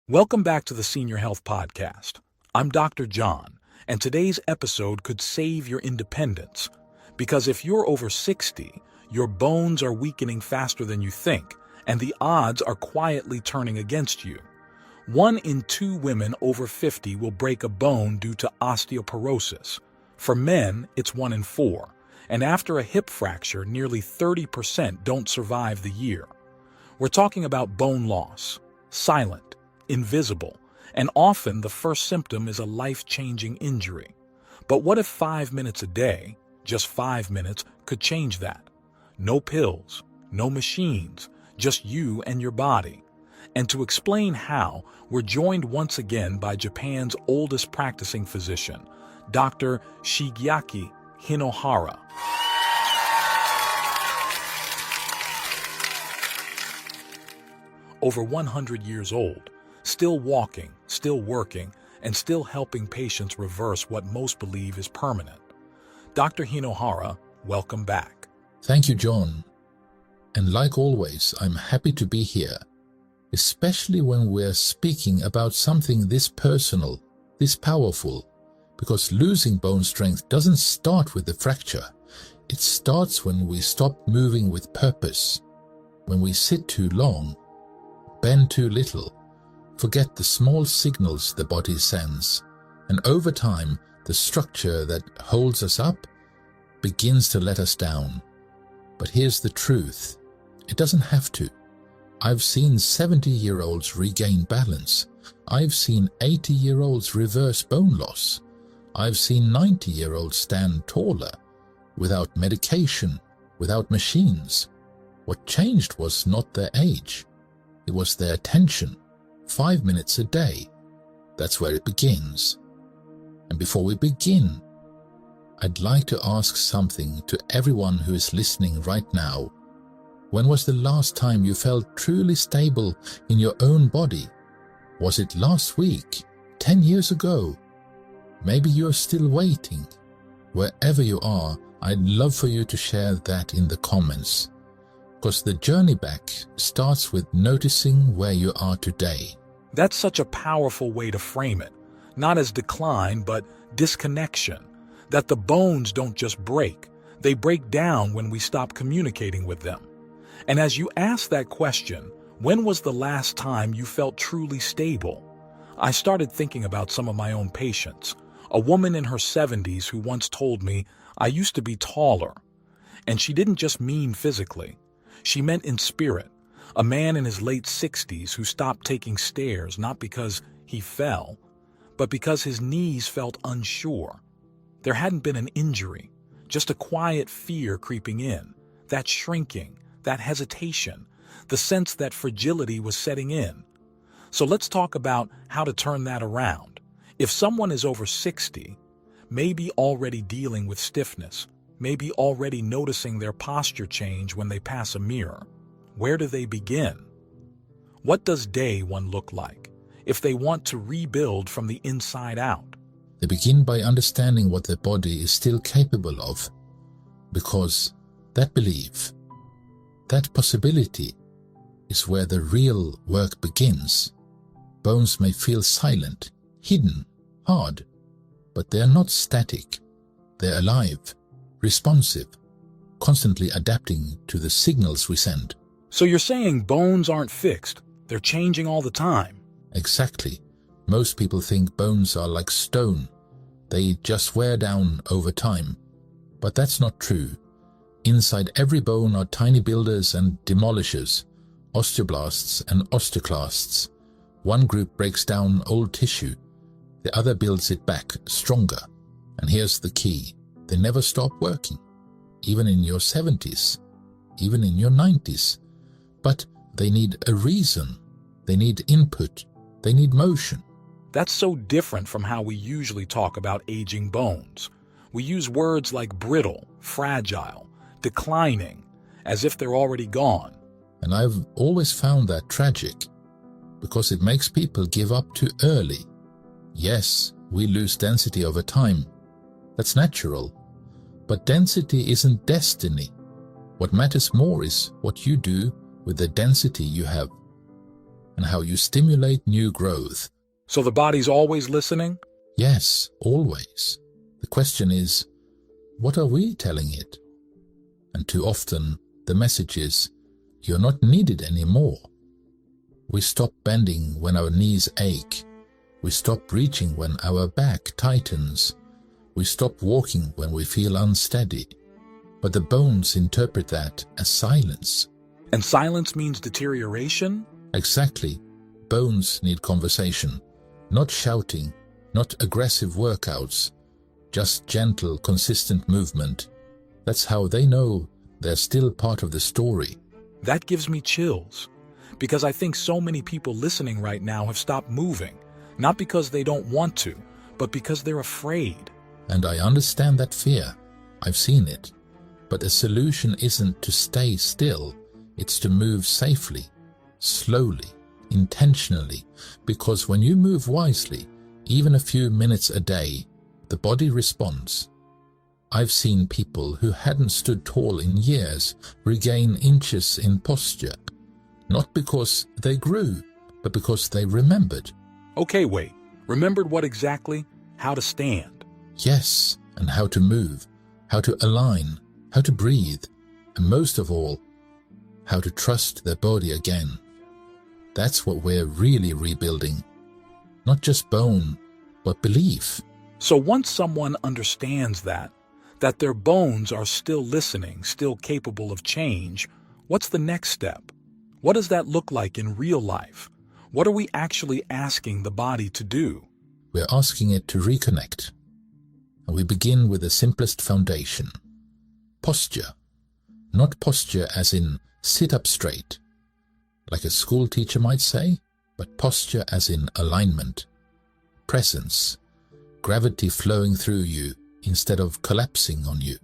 Welcome back to the Senior Health Podcast. I'm Dr. John, and today's episode could save your independence. Because if you're over 60, your bones are weakening faster than you think, and the odds are quietly turning against you. 1 in 2 women over 50 will break a bone due to osteoporosis. For men, it's 1 in 4, and after a hip fracture, nearly 30% don't survive the year. We're talking about bone loss, silent, invisible, and often the first symptom is a life-changing injury. But what if 5 minutes a day, just 5 minutes, could change that? No pills, no machines, just you and your body. And to explain how, we're joined once again by Japan's oldest practicing physician, Dr. Shigeaki Hinohara. Over 100 years old, still walking, still working, and still helping patients reverse what most believe is permanent. Dr. Hinohara, welcome back. Thank you, John. And like always, I'm happy to be here, especially when we're speaking about something this personal, this powerful, because losing bone strength doesn't start with the fracture. It starts when we stop moving with purpose, when we sit too long, bend too little, forget the small signals the body sends, and over time, the structure that holds us up begins to let us down. But here's the truth. It doesn't have to. I've seen 70-year-olds regain balance. I've seen 80-year-olds reverse bone loss. I've seen 90-year-olds stand taller, without medication, without machines. What changed was not their age. It was their attention. 5 minutes a day. That's where it begins. And before we begin, I'd like to ask something to everyone who is listening right now. When was the last time you felt truly stable in your own body? Was it last week? 10 years ago? Maybe you're still waiting. Wherever you are, I'd love for you to share that in the comments. Because the journey back starts with noticing where you are today. That's such a powerful way to frame it. Not as decline, but disconnection. That the bones don't just break. They break down when we stop communicating with them. And as you ask that question, when was the last time you felt truly stable? I started thinking about some of my own patients. A woman in her 70s who once told me, "I used to be taller." And she didn't just mean physically. She meant in spirit. A man in his late 60s who stopped taking stairs not because he fell, but because his knees felt unsure. There hadn't been an injury, just a quiet fear creeping in, that shrinking, that hesitation, the sense that fragility was setting in. So let's talk about how to turn that around. If someone is over 60, maybe already dealing with stiffness, maybe already noticing their posture change when they pass a mirror, where do they begin? What does day one look like if they want to rebuild from the inside out? They begin by understanding what their body is still capable of, because that belief, that possibility, is where the real work begins. Bones may feel silent, hidden, hard, but they are not static. They're alive, responsive, constantly adapting to the signals we send. So you're saying bones aren't fixed, they're changing all the time? Exactly. Most people think bones are like stone. They just wear down over time. But that's not true. Inside every bone are tiny builders and demolishers, osteoblasts and osteoclasts. One group breaks down old tissue. The other builds it back stronger. And here's the key. They never stop working. Even in your 70s. Even in your 90s. But they need a reason. They need input. They need motion. That's so different from how we usually talk about aging bones. We use words like brittle, fragile, declining, as if they're already gone. And I've always found that tragic, because it makes people give up too early. Yes, we lose density over time. That's natural. But density isn't destiny. What matters more is what you do with the density you have. and how you stimulate new growth. So the body's always listening? Yes, always. The question is, what are we telling it? And too often, the message is, you're not needed anymore. We stop bending when our knees ache. We stop reaching when our back tightens. We stop walking when we feel unsteady. But the bones interpret that as silence. And silence means deterioration? Exactly. Bones need conversation. Not shouting, not aggressive workouts. Just gentle, consistent movement. That's how they know they're still part of the story. That gives me chills. Because I think so many people listening right now have stopped moving. Not because they don't want to, but because they're afraid. And I understand that fear. I've seen it. But the solution isn't to stay still. It's to move safely, slowly, intentionally. Because when you move wisely, even a few minutes a day, the body responds. I've seen people who hadn't stood tall in years regain inches in posture. Not because they grew, but because they remembered. Okay, wait. Remembered what exactly? How to stand. Yes, and how to move, how to align, how to breathe, and most of all, how to trust their body again. That's what we're really rebuilding. Not just bone, but belief. So once someone understands that their bones are still listening, still capable of change, what's the next step? What does that look like in real life? What are we actually asking the body to do? We're asking it to reconnect. And we begin with the simplest foundation. Posture. Not posture as in sit up straight, like a school teacher might say, but posture as in alignment. Presence. Gravity flowing through you instead of collapsing on you.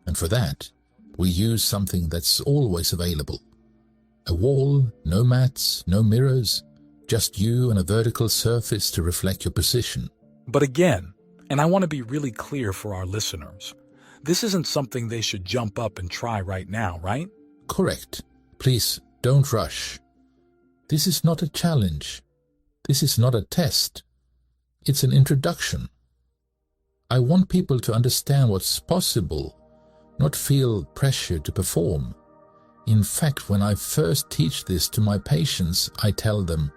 And for that, we use something that's always available. A wall, no mats, no mirrors, just you and a vertical surface to reflect your position. But again, and I want to be really clear for our listeners, this isn't something they should jump up and try right now, right? Correct. Please don't rush. This is not a challenge. This is not a test. It's an introduction. I want people to understand what's possible, not feel pressure to perform. In fact, when I first teach this to my patients, I tell them,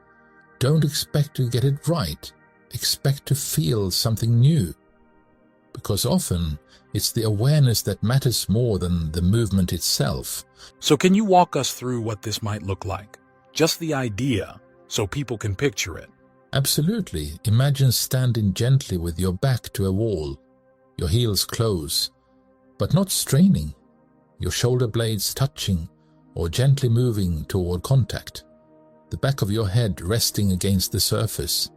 don't expect to get it right. Expect to feel something new. Because often, it's the awareness that matters more than the movement itself. So can you walk us through what this might look like? Just the idea, so people can picture it. Absolutely. Imagine standing gently with your back to a wall, your heels close, but not straining, your shoulder blades touching or gently moving toward contact, the back of your head resting against the surface,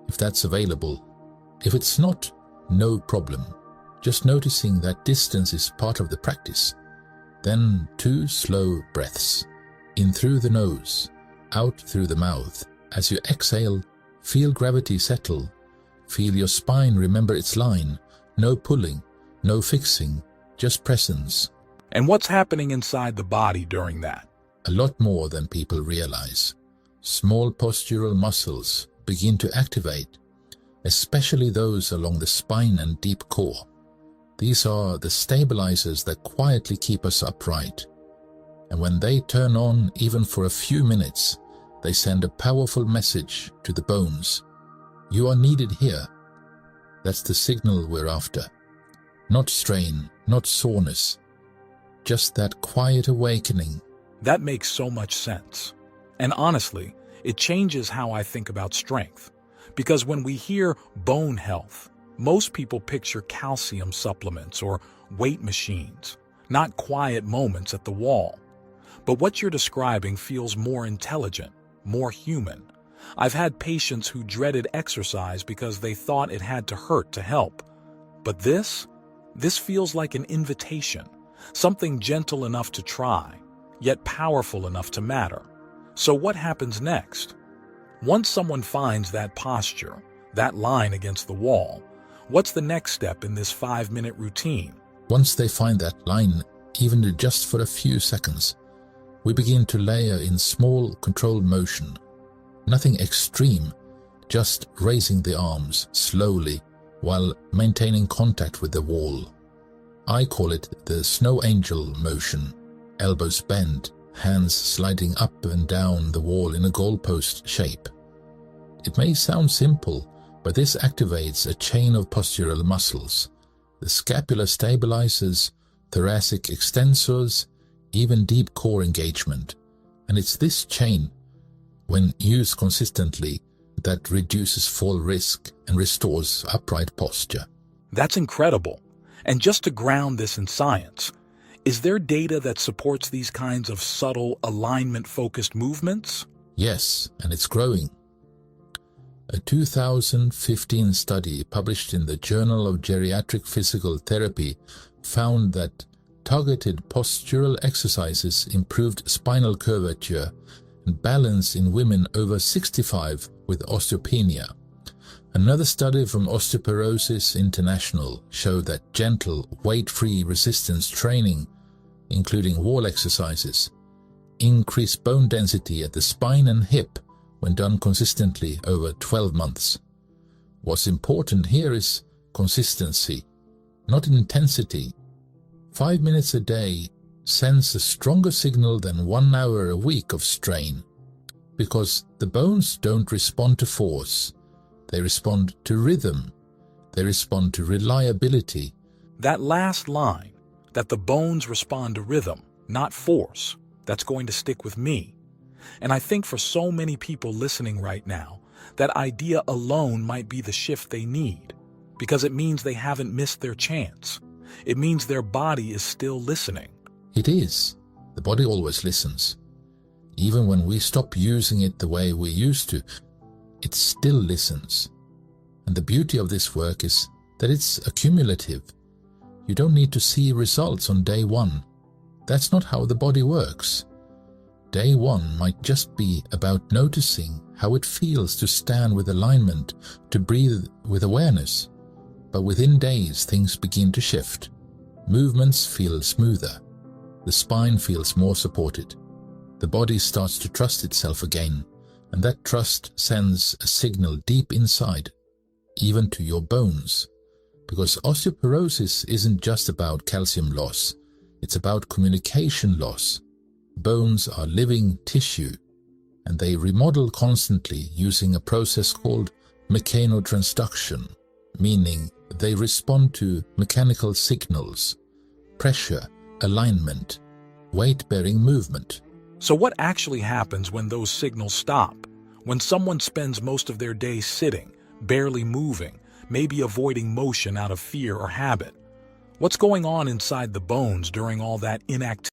if that's available. If it's not, no problem. Just noticing that distance is part of the practice. Then 2 slow breaths, in through the nose, out through the mouth. As you exhale, feel gravity settle. Feel your spine remember its line. No pulling, no fixing, just presence. And what's happening inside the body during that? A lot more than people realize. Small postural muscles begin to activate, especially those along the spine and deep core. These are the stabilizers that quietly keep us upright. And when they turn on, even for a few minutes, they send a powerful message to the bones. You are needed here. That's the signal we're after. Not strain, not soreness. Just that quiet awakening. That makes so much sense. And honestly, it changes how I think about strength. Because when we hear bone health, most people picture calcium supplements or weight machines, not quiet moments at the wall. But what you're describing feels more intelligent, more human. I've had patients who dreaded exercise because they thought it had to hurt to help. But this feels like an invitation, something gentle enough to try, yet powerful enough to matter. So what happens next? Once someone finds that posture, that line against the wall, what's the next step in this 5-minute routine? Once they find that line, even just for a few seconds, We begin to layer in small, controlled motion. Nothing extreme, just raising the arms slowly while maintaining contact with the wall. I call it the snow angel motion. Elbows bent, hands sliding up and down the wall in a goalpost shape. It may sound simple, but this activates a chain of postural muscles. The scapula stabilizers, thoracic extensors, even deep core engagement. And it's this chain, when used consistently, that reduces fall risk and restores upright posture. That's incredible. And just to ground this in science, is there data that supports these kinds of subtle alignment-focused movements? Yes, and it's growing. A 2015 study published in the Journal of Geriatric Physical Therapy found that targeted postural exercises improved spinal curvature and balance in women over 65 with osteopenia. Another study from Osteoporosis International showed that gentle, weight-free resistance training, including wall exercises, increased bone density at the spine and hip when done consistently over 12 months. What's important here is consistency, not intensity. 5 minutes a day sends a stronger signal than 1 hour a week of strain, because the bones don't respond to force. They respond to rhythm. They respond to reliability. That last line, that the bones respond to rhythm, not force, that's going to stick with me. And I think for so many people listening right now, that idea alone might be the shift they need, because it means they haven't missed their chance. It means their body is still listening. It is. The body always listens. Even when we stop using it the way we used to, it still listens. And the beauty of this work is that it's accumulative. You don't need to see results on day one. That's not how the body works. Day one might just be about noticing how it feels to stand with alignment, to breathe with awareness. But within days, things begin to shift. Movements feel smoother. The spine feels more supported. The body starts to trust itself again, and that trust sends a signal deep inside, even to your bones. Because osteoporosis isn't just about calcium loss, it's about communication loss. Bones are living tissue, and they remodel constantly using a process called mechanotransduction, meaning they respond to mechanical signals, pressure, alignment, weight-bearing movement. So what actually happens when those signals stop? When someone spends most of their day sitting, barely moving, maybe avoiding motion out of fear or habit? What's going on inside the bones during all that inactivity?